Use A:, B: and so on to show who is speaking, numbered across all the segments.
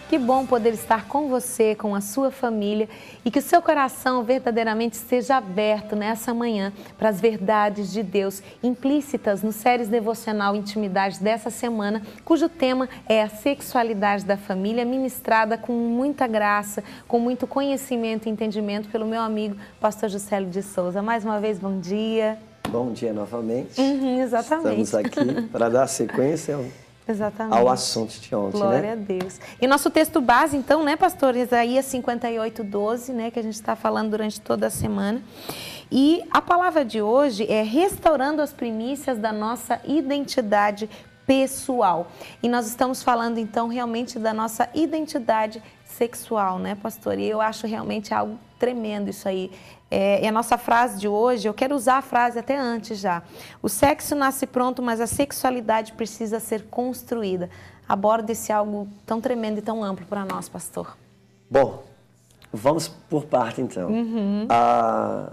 A: Que bom poder estar com você, com a sua família e que o seu coração verdadeiramente esteja aberto nessa manhã para as verdades de Deus implícitas no Séries Devocional Intimidade dessa semana, cujo tema é a sexualidade da família, ministrada com muita graça, com muito conhecimento e entendimento pelo meu amigo Pastor Juscelio de Souza. Mais uma vez, bom dia.
B: Bom dia novamente.
A: Exatamente.
B: Estamos aqui para dar sequência
A: Exatamente.
B: ao assunto de ontem,
A: Glória a Deus. E nosso texto base, então, né, pastor? Isaías 58:12, né, que a gente está falando durante toda a semana. E a palavra de hoje é restaurando as primícias da nossa identidade pessoal. E nós estamos falando, então, realmente da nossa identidade sexual, né, pastor? E eu acho realmente algo tremendo isso aí. É a nossa frase de hoje, eu quero usar a frase até antes já. O sexo nasce pronto, mas a sexualidade precisa ser construída. Aborda esse algo tão tremendo e tão amplo para nós, pastor.
B: Bom, vamos por parte então. A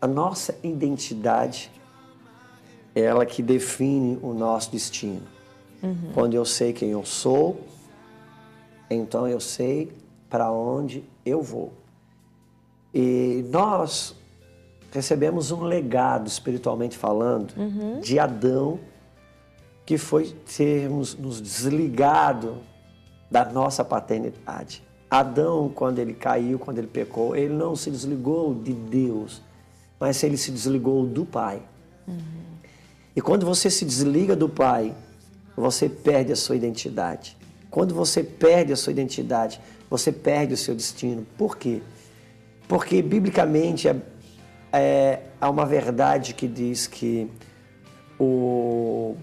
B: nossa identidade é ela que define o nosso destino. Quando eu sei quem eu sou, então eu sei para onde eu vou. E nós recebemos um legado, espiritualmente falando, de Adão, que foi termos nos desligado da nossa paternidade. Adão, quando ele caiu, quando ele pecou, ele não se desligou de Deus, mas ele se desligou do Pai. E quando você se desliga do Pai, você perde a sua identidade. Quando você perde a sua identidade, você perde o seu destino. Por quê? Porque, biblicamente, há uma verdade que diz que o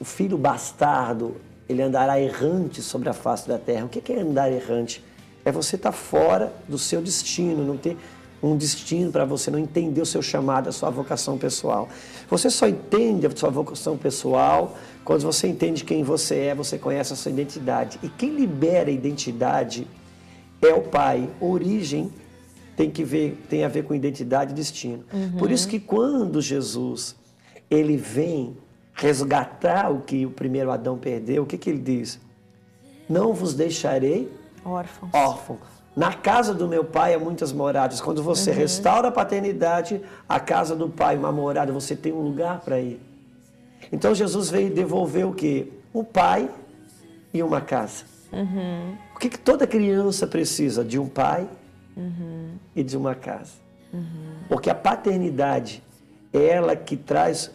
B: filho bastardo, ele andará errante sobre a face da terra. O que é andar errante? É você estar fora do seu destino, não ter um destino para você, não entender o seu chamado, a sua vocação pessoal. Você só entende a sua vocação pessoal quando você entende quem você é, você conhece a sua identidade. E quem libera a identidade é o Pai. Origem tem a ver com identidade e destino. Por isso que quando Jesus ele vem resgatar o que o primeiro Adão perdeu, o que ele diz? Não vos deixarei órfãos. Na casa do meu pai há muitas moradas. Quando você restaura a paternidade, a casa do pai, uma morada, você tem um lugar para ir. Então Jesus veio devolver o quê? Um pai e uma casa. O que toda criança precisa? De um pai e de uma casa. Porque a paternidade é ela que traz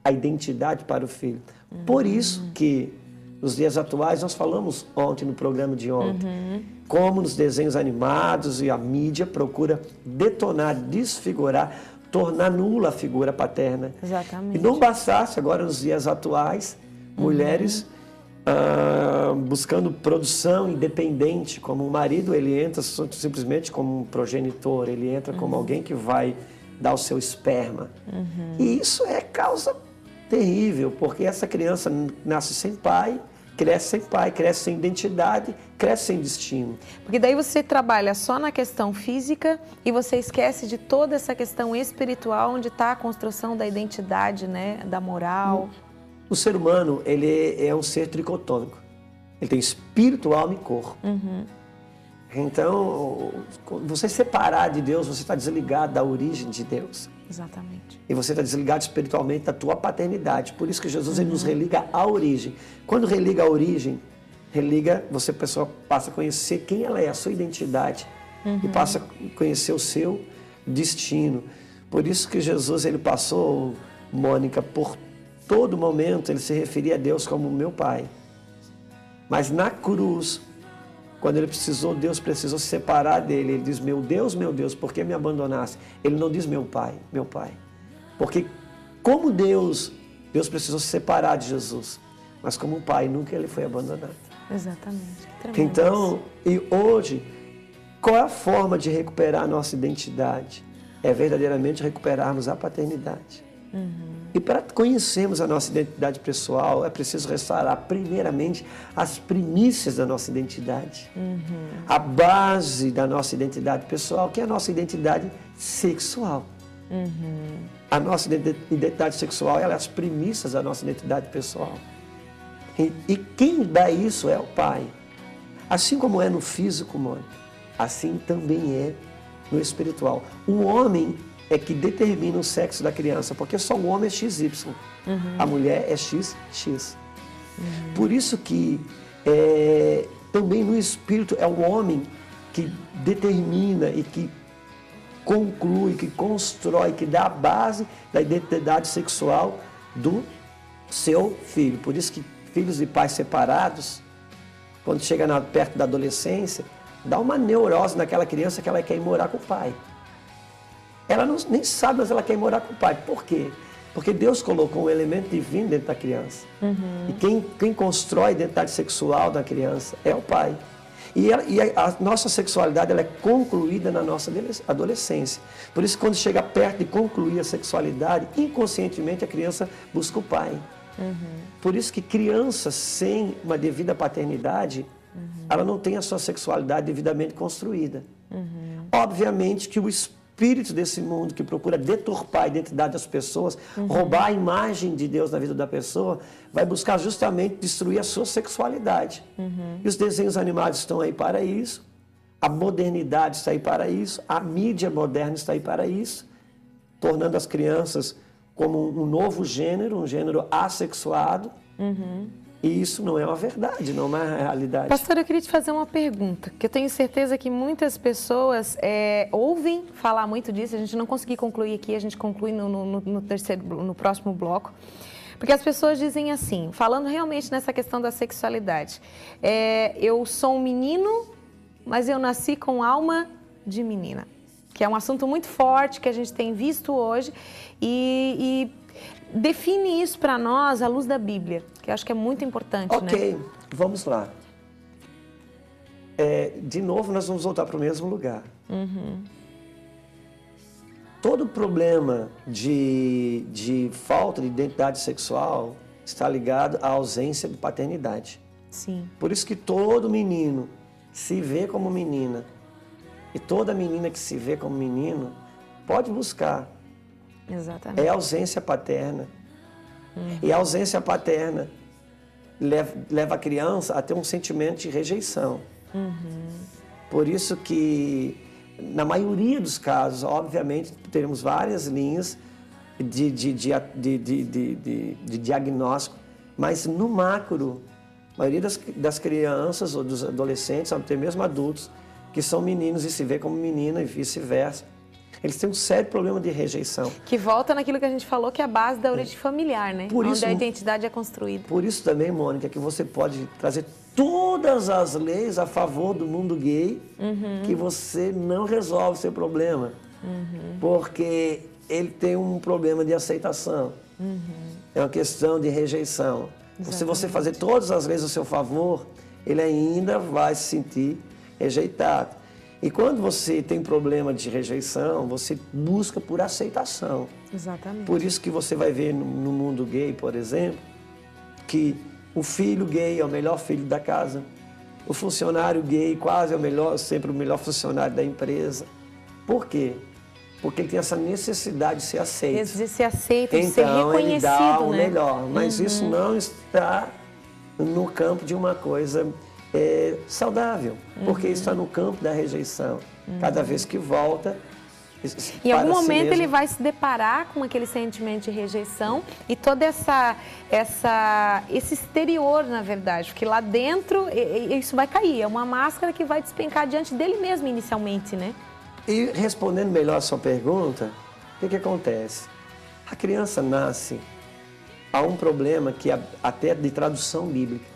B: a identidade para o filho. Por isso que nos dias atuais, nós falamos ontem no programa de ontem, como nos desenhos animados e a mídia procura detonar, desfigurar, tornar nula a figura paterna.
A: Exatamente.
B: E não bastasse agora nos dias atuais, mulheres buscando produção independente, como o marido, ele entra simplesmente como um progenitor, ele entra como alguém que vai dar o seu esperma. E isso é causa terrível, porque essa criança nasce sem pai, cresce sem identidade, cresce sem destino.
A: Porque daí você trabalha só na questão física e você esquece de toda essa questão espiritual, onde está a construção da identidade, né, da moral.
B: O ser humano, ele é um ser tricotômico. Ele tem espírito, alma e corpo. Então, você separar de Deus, você está desligado da origem de Deus.
A: Exatamente.
B: E você está desligado espiritualmente da tua paternidade. Por isso que Jesus ele nos religa à origem. Quando religa à origem, você, pessoa, passa a conhecer quem ela é, a sua identidade. E passa a conhecer o seu destino. Por isso que Jesus ele passou, Mônica, por todo momento, ele se referia a Deus como meu Pai. Mas na cruz, quando Deus precisou se separar dele. Ele diz, meu Deus, por que me abandonaste? Ele não diz meu Pai. Porque como Deus precisou se separar de Jesus. Mas como Pai, nunca ele foi abandonado.
A: Exatamente.
B: Então, e hoje, qual é a forma de recuperar a nossa identidade? É verdadeiramente recuperarmos a paternidade. E para conhecermos a nossa identidade pessoal, é preciso restaurar primeiramente as primícias da nossa identidade. A base da nossa identidade pessoal, que é a nossa identidade sexual. A nossa identidade sexual, ela é as primícias da nossa identidade pessoal. E quem dá isso é o pai. Assim como é no físico, Mônica, assim também é no espiritual. O homem é que determina o sexo da criança, porque só o homem é XY, a mulher é XX. Por isso que também no espírito é o homem que determina e que conclui, que constrói, que dá a base da identidade sexual do seu filho. Por isso que filhos de pais separados, quando chega perto da adolescência, dá uma neurose naquela criança que ela quer ir morar com o pai. Ela nem sabe, mas ela quer ir morar com o pai. Por quê? Porque Deus colocou um elemento divino dentro da criança. E quem constrói a identidade sexual da criança é o pai. E a nossa sexualidade ela é concluída na nossa adolescência. Por isso, quando chega perto de concluir a sexualidade, inconscientemente a criança busca o pai. Por isso que criança sem uma devida paternidade, ela não tem a sua sexualidade devidamente construída. Obviamente que o espírito desse mundo que procura deturpar a identidade das pessoas, roubar a imagem de Deus na vida da pessoa, vai buscar justamente destruir a sua sexualidade. E os desenhos animados estão aí para isso, a modernidade está aí para isso, a mídia moderna está aí para isso, tornando as crianças como um novo gênero, um gênero assexuado. E isso não é uma verdade, não é uma realidade.
A: Pastor, eu queria te fazer uma pergunta, que eu tenho certeza que muitas pessoas ouvem falar muito disso, a gente não conseguiu concluir aqui, a gente conclui no próximo bloco. Porque as pessoas dizem assim, falando realmente nessa questão da sexualidade, eu sou um menino, mas eu nasci com alma de menina. Que é um assunto muito forte que a gente tem visto hoje e define isso para nós à luz da Bíblia, que eu acho que é muito importante,
B: Ok,
A: né?
B: Vamos lá. De novo, nós vamos voltar para o mesmo lugar. Todo problema de falta de identidade sexual está ligado à ausência de paternidade.
A: Sim.
B: Por isso que todo menino se vê como menina e toda menina que se vê como menino pode buscar.
A: Exatamente.
B: É a ausência paterna. E a ausência paterna leva a criança a ter um sentimento de rejeição. Por isso que, na maioria dos casos, obviamente, teremos várias linhas de diagnóstico, mas no macro, a maioria das crianças ou dos adolescentes, até mesmo adultos, que são meninos e se vê como menina e vice-versa, eles têm um sério problema de rejeição.
A: Que volta naquilo que a gente falou, que é a base da origem familiar, né? Onde a identidade é construída.
B: Por isso também, Mônica, que você pode trazer todas as leis a favor do mundo gay, que você não resolve o seu problema. Porque ele tem um problema de aceitação. É uma questão de rejeição. Exatamente. Se você fazer todas as leis a seu favor, ele ainda vai se sentir rejeitado. E quando você tem problema de rejeição, você busca por aceitação.
A: Exatamente.
B: Por isso que você vai ver no mundo gay, por exemplo, que o filho gay é o melhor filho da casa, o funcionário gay quase é sempre o melhor funcionário da empresa. Por quê? Porque ele tem essa necessidade de ser aceito.
A: De ser aceito,
B: então,
A: de ser reconhecido,
B: ele dá o
A: né?
B: melhor. Mas isso não está no campo de uma coisa saudável, porque está no campo da rejeição. Cada vez que volta,
A: em algum momento ele vai se deparar com aquele sentimento de rejeição e todo esse exterior, na verdade, porque lá dentro isso vai cair, é uma máscara que vai despencar diante dele mesmo inicialmente, né?
B: E respondendo melhor a sua pergunta, o que acontece? A criança nasce a um problema que até de tradução bíblica.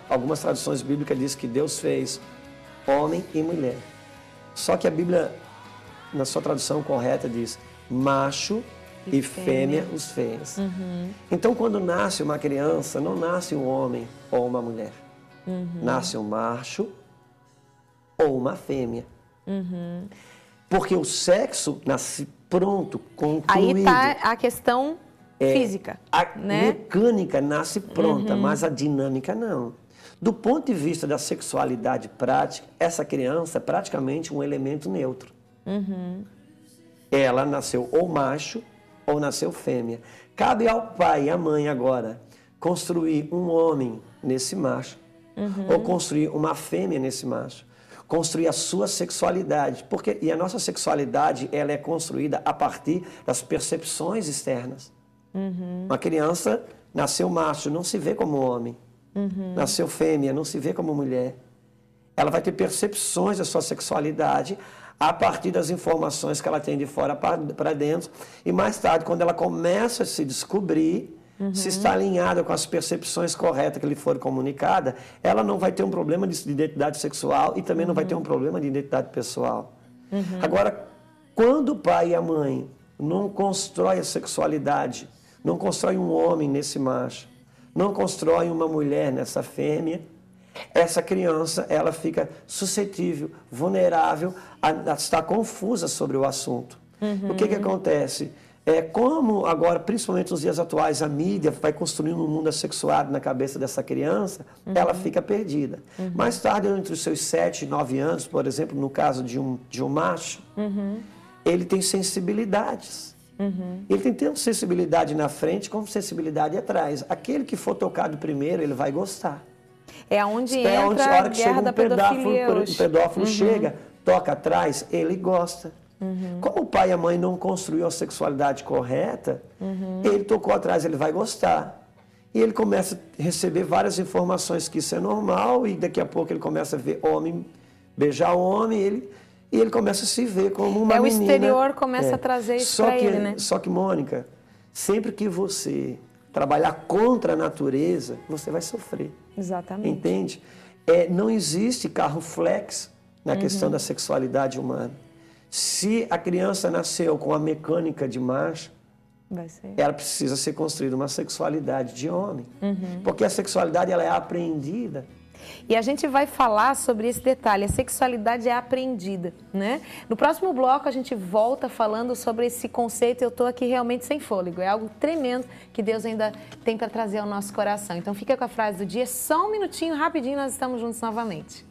B: Algumas traduções bíblicas dizem que Deus fez homem e mulher. Só que a Bíblia, na sua tradução correta, diz macho e fêmea os fez. Então, quando nasce uma criança, não nasce um homem ou uma mulher. Nasce um macho ou uma fêmea. Porque o sexo nasce pronto, concluído.
A: Aí está a questão física.
B: A
A: né?
B: mecânica nasce pronta, mas a dinâmica não. Do ponto de vista da sexualidade prática, essa criança é praticamente um elemento neutro. Ela nasceu ou macho ou nasceu fêmea. Cabe ao pai e à mãe agora construir um homem nesse macho, ou construir uma fêmea nesse macho, construir a sua sexualidade, e a nossa sexualidade ela é construída a partir das percepções externas. Uma criança nasceu macho, não se vê como homem, nasceu fêmea, não se vê como mulher. Ela vai ter percepções da sua sexualidade a partir das informações que ela tem de fora para dentro. E mais tarde, quando ela começa a se descobrir, se está alinhada com as percepções corretas que lhe foram comunicadas, ela não vai ter um problema de identidade sexual e também não vai ter um problema de identidade pessoal. Agora, quando o pai e a mãe não constroem a sexualidade, não constroem um homem nesse macho, não constroem uma mulher nessa fêmea, essa criança ela fica suscetível, vulnerável, a estar confusa sobre o assunto. O que acontece? Como agora, principalmente nos dias atuais, a mídia vai construindo um mundo assexuado na cabeça dessa criança, ela fica perdida. Mais tarde, entre os seus 7 e 9 anos, por exemplo, no caso de um macho, ele tem sensibilidades. Ele tem tanto sensibilidade na frente como sensibilidade atrás. Aquele que for tocado primeiro, ele vai gostar.
A: É onde entra a guerra da pedofilia hoje.
B: O pedófilo chega, toca atrás, ele gosta. Como o pai e a mãe não construíram a sexualidade correta, ele tocou atrás, ele vai gostar. E ele começa a receber várias informações que isso é normal, e daqui a pouco ele começa a ver homem beijar homem, e ele começa a se ver como uma menina.
A: O exterior começa a trazer isso para ele, né?
B: Só que, Mônica, sempre que você trabalhar contra a natureza, você vai sofrer.
A: Exatamente.
B: Entende? Não existe carro flex na questão da sexualidade humana. Se a criança nasceu com a mecânica de macho, ela precisa ser construída uma sexualidade de homem. Porque a sexualidade ela é aprendida.
A: E a gente vai falar sobre esse detalhe, a sexualidade é aprendida, né? No próximo bloco a gente volta falando sobre esse conceito, eu estou aqui realmente sem fôlego, é algo tremendo que Deus ainda tem para trazer ao nosso coração. Então fica com a frase do dia, só um minutinho, rapidinho, nós estamos juntos novamente.